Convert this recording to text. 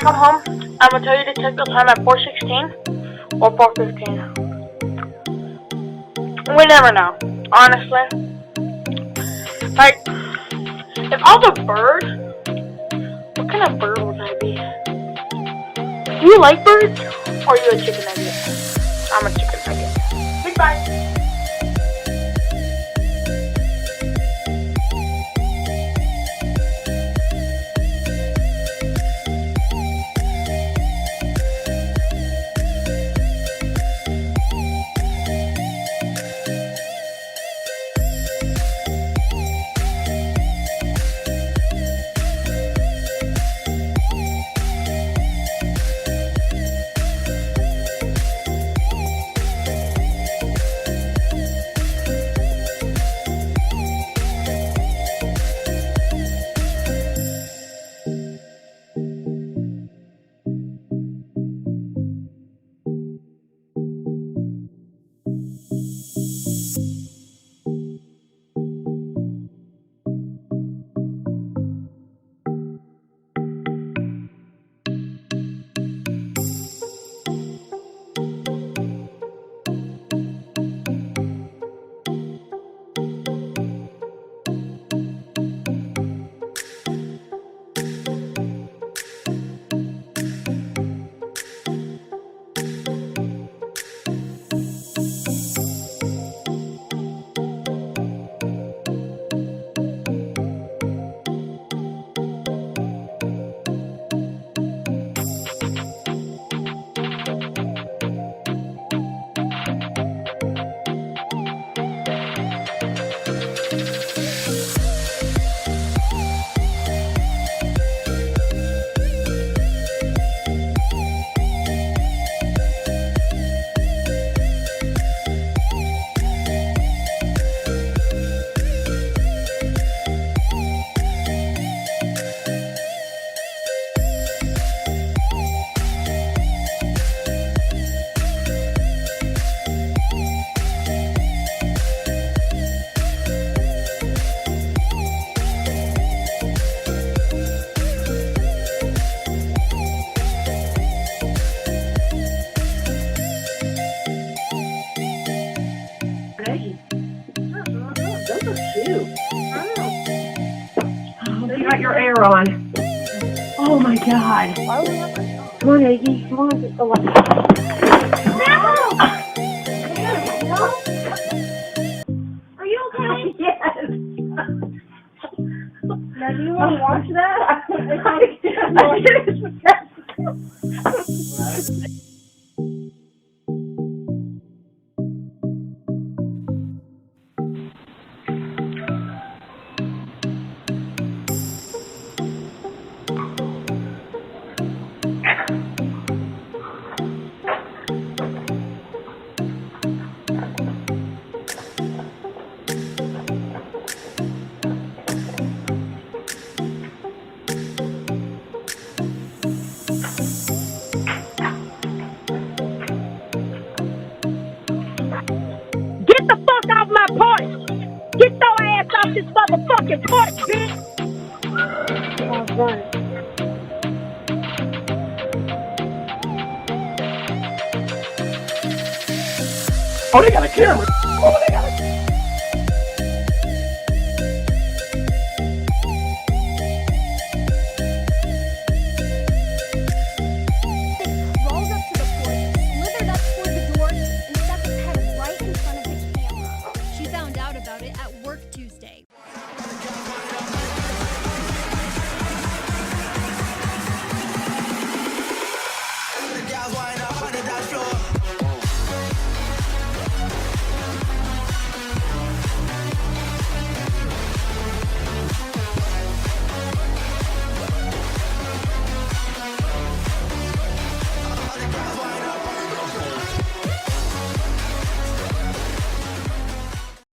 come home, I'm gonna tell you to check the time at 4:16 or 4:15. We never know, honestly. Like, if I was a bird, what kind of bird would I be? Do you like birds, or are you a chicken nugget? I'm a chicken nugget. Goodbye. Those are cute. You got your air on. Oh my God. Come on, Aggie. Come on, just go on. No! Are you okay? Yes. Now, do you want to watch that? Get the fuck off my porch! Get your ass off this motherfucking porch, bitch! Oh, run. Oh, they got a camera. Oh, they got a